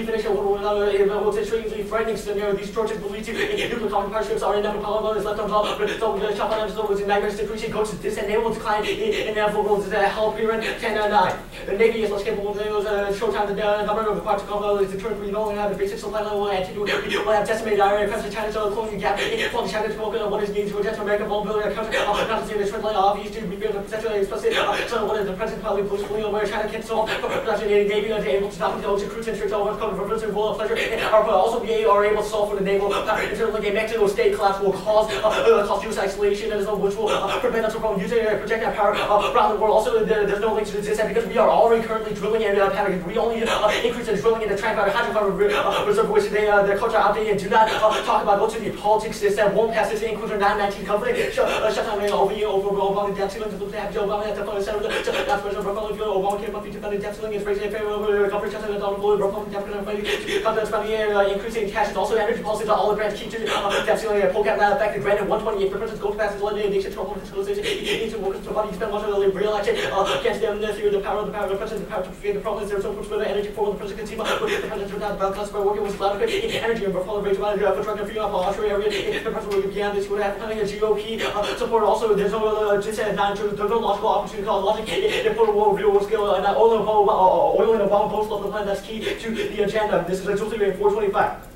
finish it's extremely frightening scenario. These projects will lead to nuclear partnerships are never power is left on top. So the shop on episode was in nightmares decreasing goes to disenable decline in the world to help here 10-9. The Navy is less capable of those short time the number of parts is the turn we only have the basic supply level and to will have decimated our aircraft China's closing gap for the China's smoke what is needed to address American vulnerability country not to see the trend line obvious to rebuild the potential especially so what is the president probably politically where China can solve production Navy is able to stop the ocean cruise and tricks over cover for of pleasure and also be able to solve for the naval internal like a Mexico state collapse will cause US isolation and which will prevent us from using projectile power around the world. Also, there's no link to this because we are already currently drilling and having we only increase in drilling in the transatlantic hydrocarbon reserve, which their culture outdated and do not talk about go to the politics that won't pass this include 919 company shut down over Obama debt ceiling to look at Joe Obama at the front center that's President Obama came up to the debt ceiling is raising a favor over government shut down the Republican Democrat increasing cash is also energy policies are all the grants key to debt ceiling and polecat that affected granted 128% gold passes lending nation trouble fiscalization into workers to body spend much of the re-election against them through the power of the president the power to create the problems there's so much for the energy for the president can see the president turned out about customer working with loud energy and follow rate for drug and fuel offshore area the president will beyond this would have having a GOP support also there's no just there's no logical opportunity called logic they put a world real scale and oil in a bomb post of the plan that's key to the agenda. This is a Tuesday 425.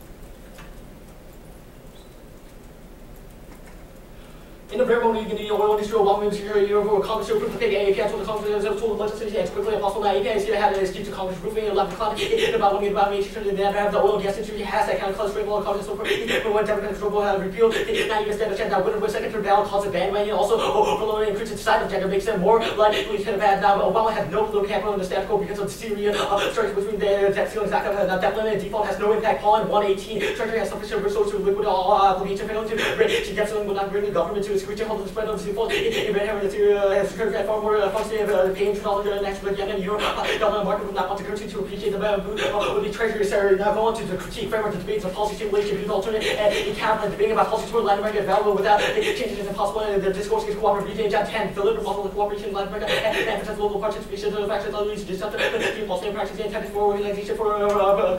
In the very moment, the oil industry will Congress to approve the API to the Congress to the legislation as quickly as possible. The API is going to have this to Congress approving a lot of climate about when the environment they never have the oil and gas industry has that kind of close rainbow Congress so when Democrat control have repealed now you can stand a chance that winner with second term ballot calls it bandwagon also overload increase in side of gender makes them more likely to have had now Obama had no political capital in the status quo because of the Syria strikes between the debt ceiling that limit default has no impact on 118 Treasury has sufficient resources to liquid all obligations failing to bridge debt ceiling will not bring the government to screeching hold the spread of the default. Even having the has secured far more functioning of paying $2 next week and Europe. Government market will not want the currency to appreciate the bamboo. Will the Treasury Secretary now go on to the critique framework of debates of policy stimulation because alternate and count debating about policy toward Latin America available without changes is impossible and the discourse is cooperative region. John 10 deliver model of cooperation in Latin America and emphasize local participation of factors that leads to disruptive policy and practice intended for organization for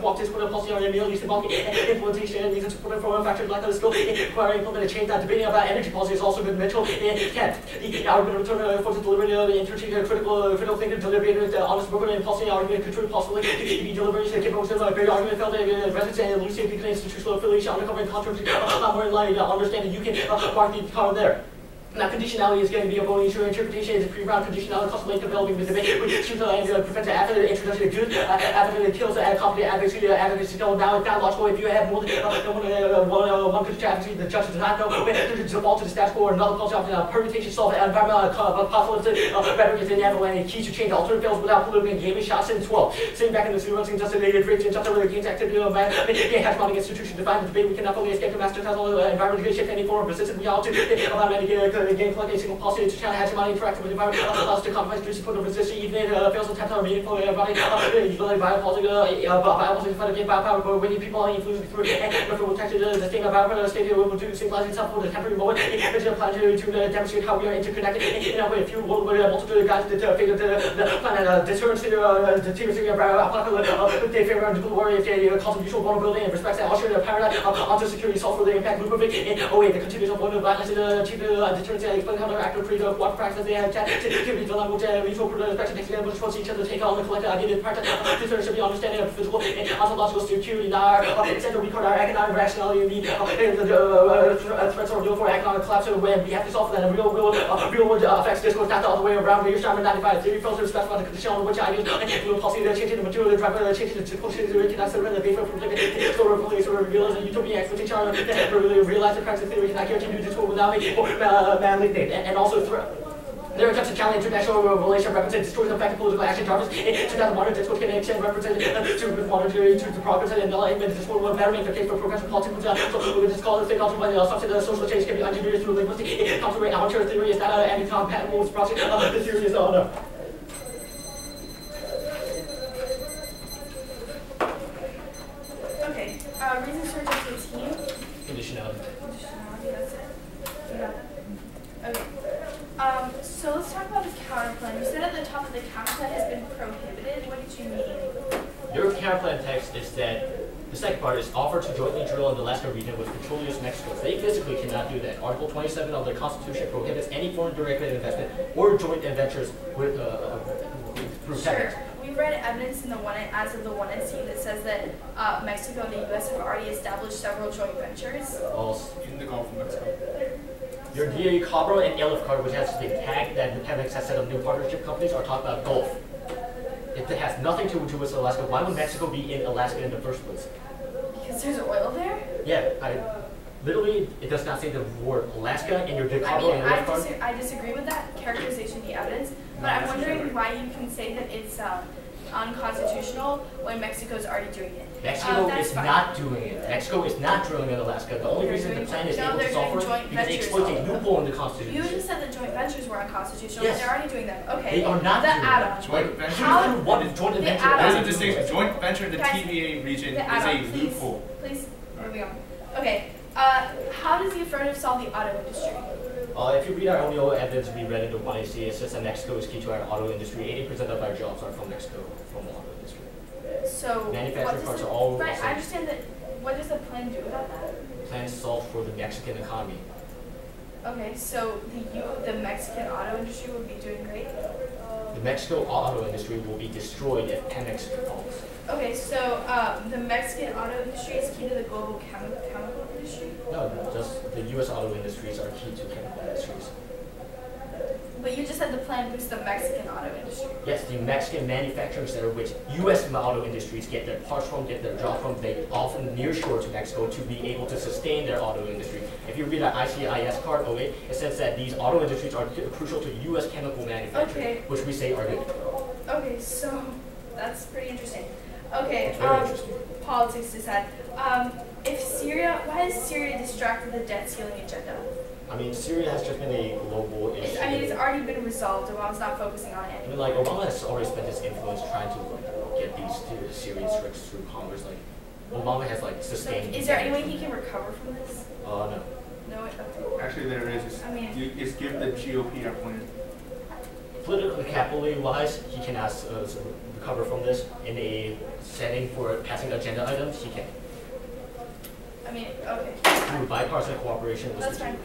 cooperative policy on the Middle East and Balkan implementation and reasons support for factors like the skill requiring implement a change that debating about energy policy has also been mentioned in 10. The argument of return for the delivery of the interchange critical thinker delivery honest broker and policy argument control possibly be delivery capable of very argument felt residents and Lucy institutional affiliation undercovering controversy a lot more in light understanding you can mark the car there. Now, conditionality is going to be a bone issue. Interpretation is a pre-round conditionality, constantly developing the debate, which shoots and prevents after the introduction of good, after the kills and competent advocacy. Now, it's not logical if you have more than one condition advocacy, the judge does not know whether to default to the status quo or another policy option. Permutation solve environmental possibilities. Rhetoric is inevitable and a key to change alternative fields without political engagement. Shots in 12. Sitting back in the zero, just a rich and just a really gains activity of man, hegemonic institution define the debate. We cannot fully escape the master title environment to shift any form of resistance. We all to again collect a single policy to challenge hegemony interactive with the environment, allows to compromise to support of resistance, even if it fails to tap our meaningful body, usually biopolitics, fight against biopower, but when people are influenced through and will touch the state of our state will do symbolize itself for the temporary moment, it's a plan to demonstrate how we are interconnected in a way. If you will, with a multitude of guys that figure the planet, deterrence the theory of apocalyptic they favor nuclear war, if they cause mutual vulnerability and respects that usher the paradigm onto security solve for the impact loop of it, and the continuous of violence achieve the deterrence and explain how to act or create a what practice they have activity the language mutual perspective takes them which each other take on the collective idea that practice deterrence should be understanding of physical and ontological security in our center we call our economic rationality and the threats are real for economic collapse when we have to solve for that and real world effects discourse not the other way around. Your Steinman 95 theory fails to specify the condition on which ideas influence policy that change the material that drive change the culture that cannot surrender the base of sort of realize a utopian expectation that really realize the practice theory cannot guarantee new discourse without making malignant and also their attempts to challenge international relations represent distorting effective political action drivers to that modern discourse can extend represent to monetary to the progress and enlightenment discourse will better make the case for progressive politics so we just call it state culture by the social change can be engineered through linguistic cultural amateur theory is not anti-compatible with process the theory is no. Okay, reasons for team. Conditionality. Conditionality, that's it? Yeah. Okay. So let's talk about the counterplan. You said at the top that the counterplan has been prohibited. What did you mean? Your counterplan text is that the second part is offered to jointly drill in the Alaska region with control U.S. Mexico. They physically cannot do that. Article 27 of the Constitution prohibits any foreign direct investment or joint ventures with through Pemex. Sure. We read evidence in the as of the 1NC that says that Mexico and the U.S. have already established several joint ventures. False. In the Gulf of Mexico. Your DA Cabro and Elif card, which has the tag that the Pemex has set up new partnership companies, are talking about Gulf. It has nothing to do with Alaska. Why would Mexico be in Alaska in the first place? Because there's oil there? Yeah, literally, it does not say the word Alaska in your DA Cabro and Elif card. I disagree with that characterization of the evidence, but I'm wondering why you can say that it's unconstitutional when Mexico's already doing it. Mexico is not doing it. Mexico is not drilling in Alaska. The only reason the plan is able to solve for it because it exploits a loophole in the Constitution. You just said that joint ventures were unconstitutional, yes. but they're already doing them. Okay. They are not doing that. Joint venture? What is joint venture? There's a distinction. Joint venture in the TVA region is a loophole. Please, moving on. Okay. How does the affirmative solve the auto industry? If you read our own evidence we read in the YC, it says that Mexico is key to our auto industry. 80% of our jobs are from Mexico, from the auto industry. So, manufacturing parts are all right, I understand that. What does the plan do about that? The plan is solved for the Mexican economy. Okay, so the Mexican auto industry would be doing great? The Mexico auto industry will be destroyed if Pemex falls. Okay, so the Mexican auto industry is key to the global chemical industry? No, just the U.S. auto industries are key to chemical industries. But you just said the plan boosts the Mexican auto industry. Yes, the Mexican manufacturing center, which U.S. auto industries get their parts from, get their jobs from, they often nearshore to Mexico to be able to sustain their auto industry. If you read our ICIS card 08, it says that these auto industries are crucial to U.S. chemical manufacturing, which we say are good. Okay, so that's pretty interesting. Okay, interesting. Politics aside, if Syria, why is Syria distracted the debt ceiling agenda? I mean, Syria has just been a global issue. I mean, it's already been resolved. Obama's not focusing on it. I mean, like, Obama has already spent his influence trying to, like, get these Syrian tricks through Congress. Like, Obama has, like, sustained... So, is there any way he can recover from this? No. No, okay. Actually, there is. It's give the GOP our plan. Politically, capitally-wise, he cannot recover from this. In a setting for passing agenda items, he can. I mean, okay. Through bipartisan cooperation with That's the fine.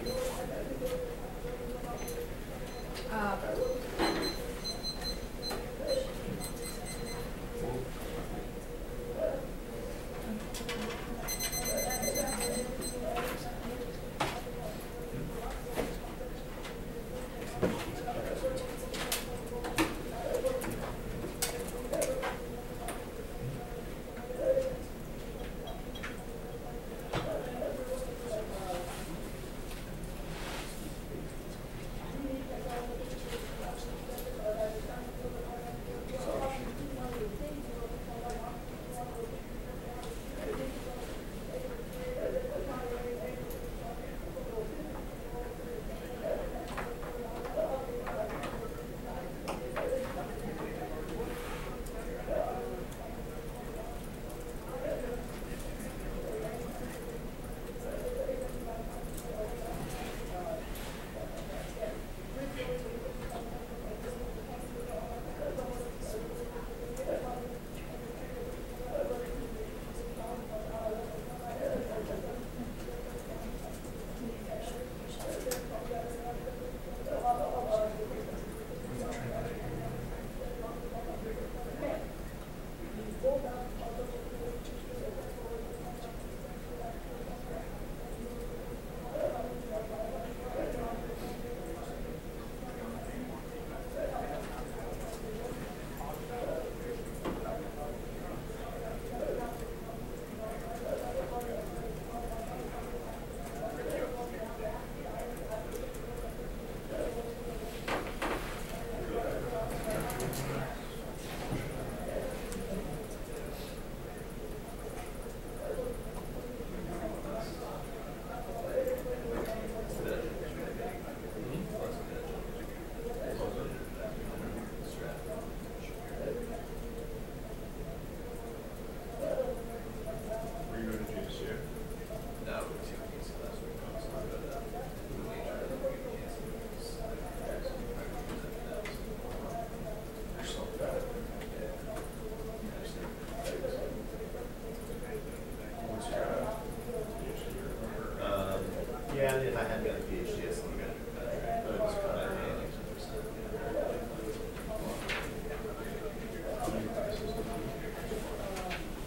Yeah, if I hadn't got a PhD, I still got a contract. But it was contract.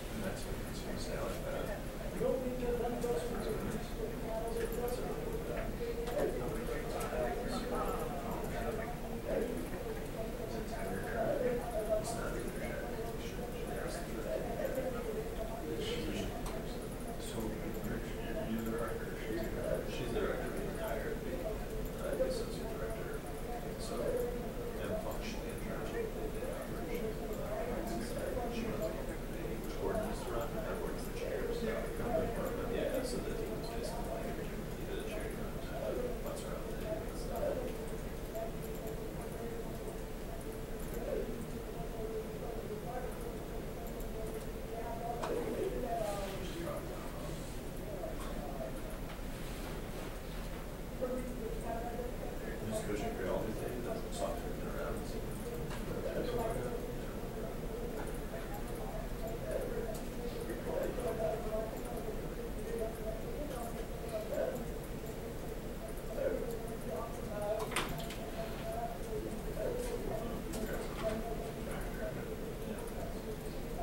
And that's what you say like that. She's the director, being hired, the associate director. So, and functionally in charge of the operations. She runs the company, which Gordon used to run, and Gordon's the chair. So, yeah, so the team was basically like, either the chair or butts around the team and stuff. Just coaching for all these days, doesn't stop turning around.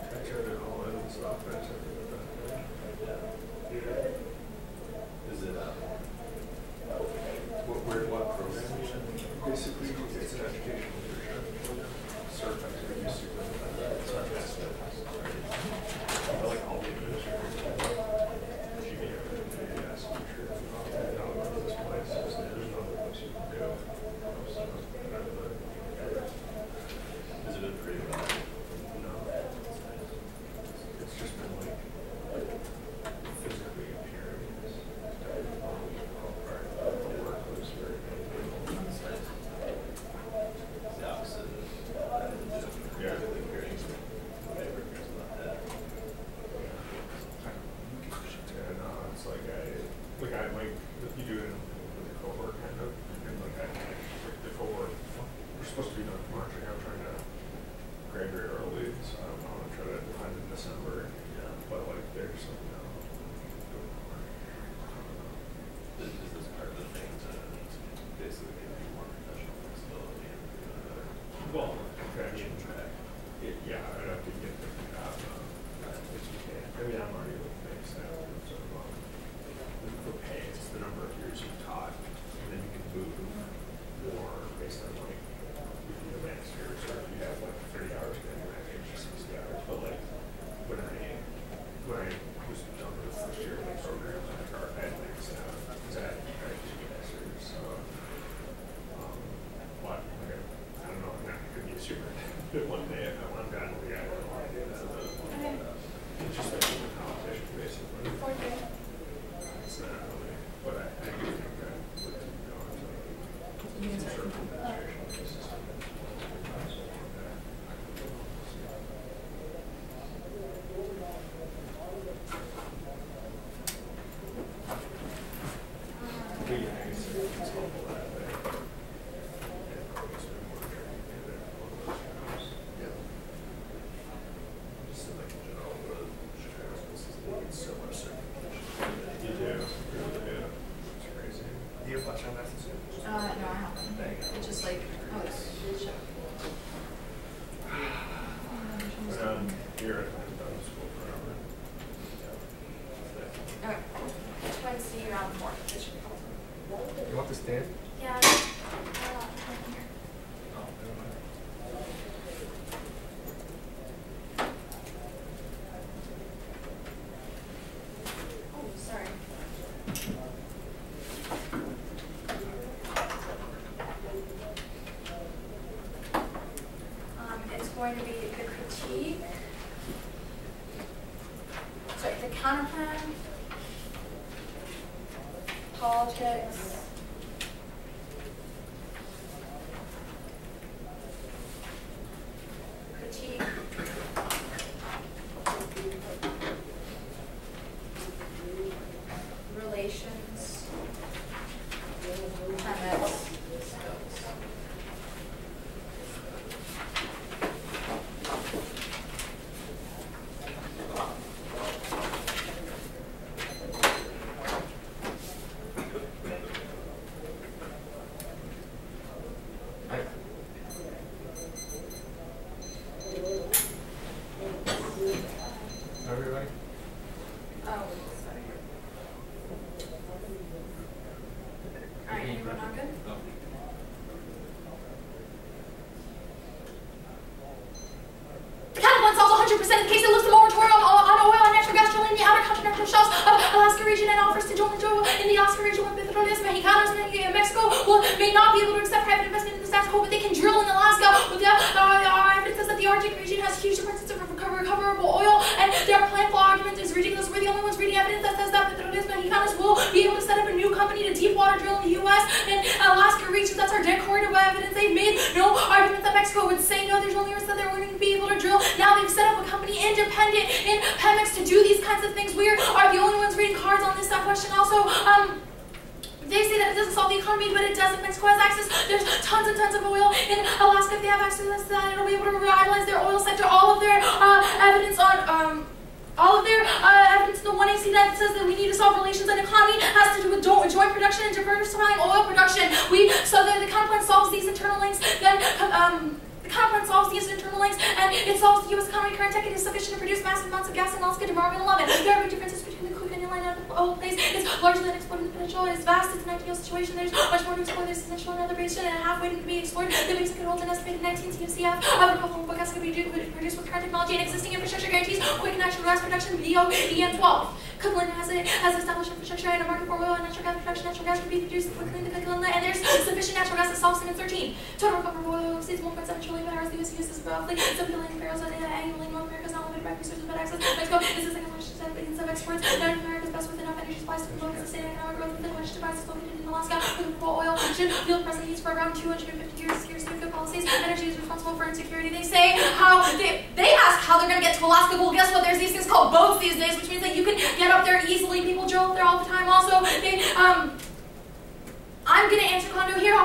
I turned it all in and stuff. I turned it Yeah. Is it, what program? Basically, it's an educational leadership. Certified to be superintendent. So I guess I like all the administrators. She gave everything to ask teacher. Now go to this place. There's no other place you can go. Is it a pretty well? No. It's just been like physically appearing. The work was very good. It's nice. It's the opposite of Yeah. hearing some whatever cares about that. And it's like I like you do it with the cohort kind of, and like the cohort we're supposed to be done marching. I'm trying to graduate early, so I don't know. I'm trying to find in December. Yeah. But like there's some Is this part of the thing to basically give you more professional flexibility and do another well, okay. action track? Yeah, I'd have to get different job. If you can. I mean, I'm already with Pemex now, so for pay, it's the number of years you've taught, and then you can move more based on like if you have masters or if you have like 30 hours, then you're making just 60 hours. But like when I was done with the first year of the program, I had max now, because I had 2 masters. So, but like, I don't know, I'm not going to be a superintendent one day if I want to. I don't think I really want to do that. It's just like being a politician, basically. It's not really, but I do think that would go into some sort of administration system. But yeah, it's helpful that way. And probably spend more time together on those jobs. Yeah. Just like in general, the Chicago school system needs so much certification. You do, really do. It's crazy. Do you have flash on message? No, I haven't. It's just like, oh, it's show. Here at done school forever. Okay. Just going to see you around more. You want the stand? Yeah. Oh, sorry. It's going to be the critique. Sorry, the counterplan. Politics. Critique. Relations. Pemex. Any record? Not good? No. The counterpoint solves 100% of the case. It lifts the moratorium on oil and natural gas drilling in the outer continental shelves of Alaska region and offers to join in the Alaska region with Petroleos Mexicanos in Mexico may not be able to accept private investment in the status quo, but they can drill in Alaska. With the evidence says that the Arctic region has huge abundance of recoverable oil, and their plan for argument is ridiculous. We're the only ones reading evidence that says that Petroleos Mexicanos will be able to set up a new company to deep water drill in the U.S. and Alaska region. That's our dead corridor evidence. They've made no argument that Mexico would say no. There's only risk that they're going to be able to drill. Now they've set up a company independent in Pemex to do these kinds of things. We are the only ones reading cards on this question. Also, they say that it doesn't solve the economy, but it doesn't. Mexico has access. There's tons and tons of oil in Alaska. If they have access to that, it'll be able to revitalize their oil sector. All of their evidence on evidence in the 1AC that says that we need to solve relations and economy has to do with joint production and diversifying oil production. So the counterpoint solves these internal links. Then the counterpoint solves these internal links, and it solves the U.S. economy. Current tech is sufficient to produce massive amounts of gas in Alaska tomorrow and 11. There are big differences between the Coop and line out of oil place. It's largely unexplored in the peninsula. It's vast. It's an ideal situation. There's much more to explore. There's essential another basin and a half waiting to be explored. The basin could hold an estimated 19 TMCF. Agricultural gas could be produced with current technology and existing infrastructure guarantees quick natural gas production. EM12. Cleveland has established infrastructure and a market for oil and natural gas production. Natural gas could be produced quickly in the Cleveland, and there's sufficient natural gas to solve Simmons 13. Total recoverable oil exceeds 1.7 trillion barrels. The U.S. uses roughly 7 billion barrels annually. North America is not limited by resources but access. Mexico is the second largest of exports. North America is best with enough energy supplies to promote sustained economic growth within which device is located in Alaska. Renewable oil production, field present heats for around 250 years. Scarcity of good policies. Energy is responsible for insecurity. They say how they ask how they're going to get to Alaska. Well, guess what? There's these things called boats these days, which means that you can get up there easily. People drill up there all the time. Also, I'm going to answer Kondo here.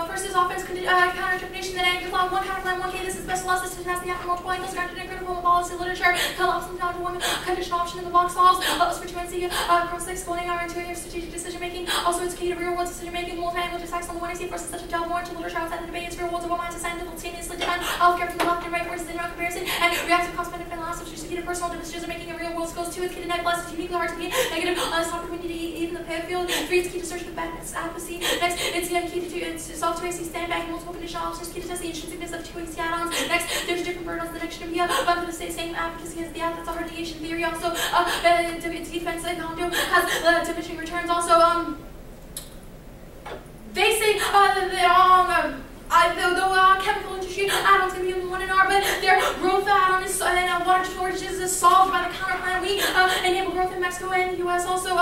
First is offense counter-interpretation, then anchor plan 1, counter plan 1K. This is best analysis to test the after multiple angles, granted in critical policy literature. Collapse down to one conditional option in the box solves. For 2NC, cross explaining our intuitive strategic decision making. Also, it's key to real world decision making. Multi-angle attacks on the 1AC versus such a delve more into literature outside the debate. It's real world of what minds assign simultaneously define healthcare from the left and right versus in comparison. And reactive cost benefit analysis, which is key to personal decision making in real world skills. 2, it's key to net plus. It's uniquely hard to be negative on this topic. We need to even the pay field. 3, it's key to search for badness, apathy. Next, it's key to solve 2AC standback and multiple conditional options. Key to test the intrinsicness of 2AC add-ons. Next, there's different burdens that should be but the same advocacy as the ad. That's a hard negation theory. Also, defense Kondo has diminishing returns. Also, they say the chemical industry add-ons can be in 1 R, but their growth add-on is and water shortages is solved by the counter plan. We enable growth in Mexico and the U.S. Also,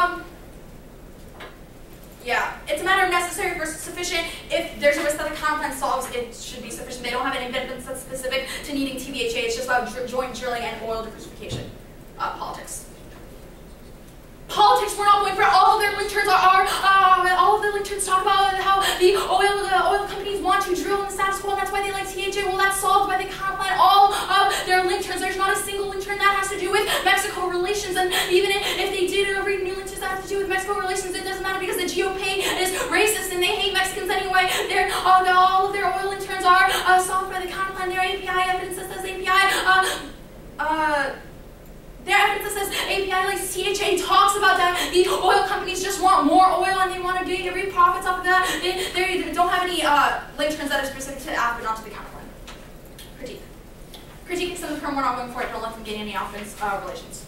yeah, it's a matter of necessary versus sufficient. If there's a risk that the counter plan solves, it should be sufficient. They don't have any evidence that's specific to needing TVHA. It's just about joint drilling and oil diversification. Politics. Politics, we're not going for it. All of their link turns all of the link turns talk about how the oil companies want to drill in the status quo, and that's why they like THA. Well, that's solved by the counter plan. All of their link turns, there's not a single link turn that has to do with Mexico relations, and even if they did read new link turns that have to do with Mexico relations, it doesn't matter because the GOP is racist and they hate Mexicans anyway. All of their oil link turns are solved by the counter plan. Their API evidence that says their evidence that says API like CHA talks about that the oil companies just want more oil and they want to reap profits off of that. They don't have any link turns that are specific to Aff, but not to the counter plan. Critique. Critique extends the term, we're not going for it, don't let them gain any offense relations.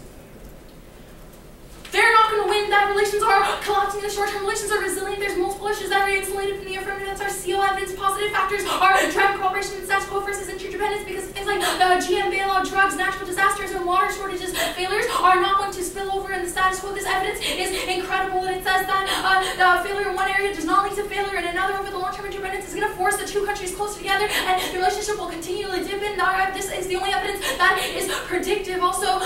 They're not going to win. That relations are collapsing. The short-term relations are resilient. There's multiple issues that are insulated from the affirmative. That's our CO evidence. Positive factors are driving cooperation in status quo versus interdependence because things like GM bailout, drugs, natural disasters, and water shortages failures are not going to spill over in the status quo. This evidence is incredible, and it says that failure in one area does not lead to failure in another. Over the long-term interdependence is going to force the two countries closer together, and the relationship will continually dip in. This is the only evidence that is predictive. Also,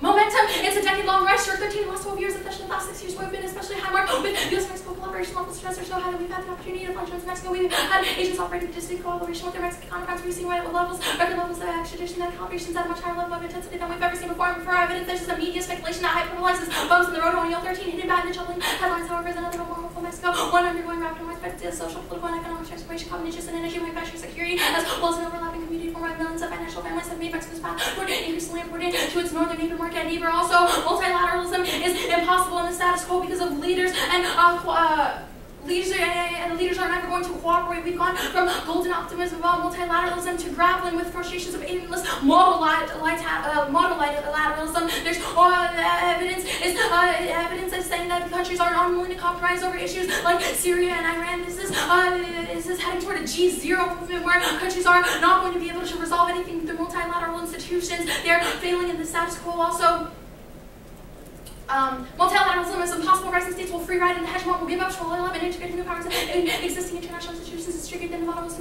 momentum, it's a decade-long rise. Sure, 13 the last 12 years, especially the last 6 years, we've been especially high mark with U.S.-Mexico collaboration levels. Stress are so high that we've had the opportunity to fly to Mexico. We've had agents operating distinct cooperation with their Mexican counterparts. We've seen record levels of extradition and collaborations at a much higher level of intensity than we've ever seen before. And for evidence, there's just a media speculation that hyperbolizes bumps in the road on EL 13, hidden bad and troubling headlines. However, is another more hopeful Mexico, one undergoing rapid and widespread social, political, and economic transformation, common interests in energy, manufacturing, security, as well as an overlapping community formed by millions of financial families have made Mexico's path toward increasingly important to its northern neighbor market and neighbor. Also, multilateralism is impossible in the status quo because of leaders and leaders are never going to cooperate. We've gone from golden optimism about multilateralism to grappling with frustrations of endless multilateralism. There's evidence is saying that countries are unwilling to compromise over issues like Syria and Iran. This is heading toward a G0 movement where countries are not going to be able to resolve anything through multilateral institutions. They're failing in the status quo also. Multilateralism is impossible. Rising states will free ride, and the hegemon will give up, will and integrate new powers in existing international institutions. It's triggered in the model of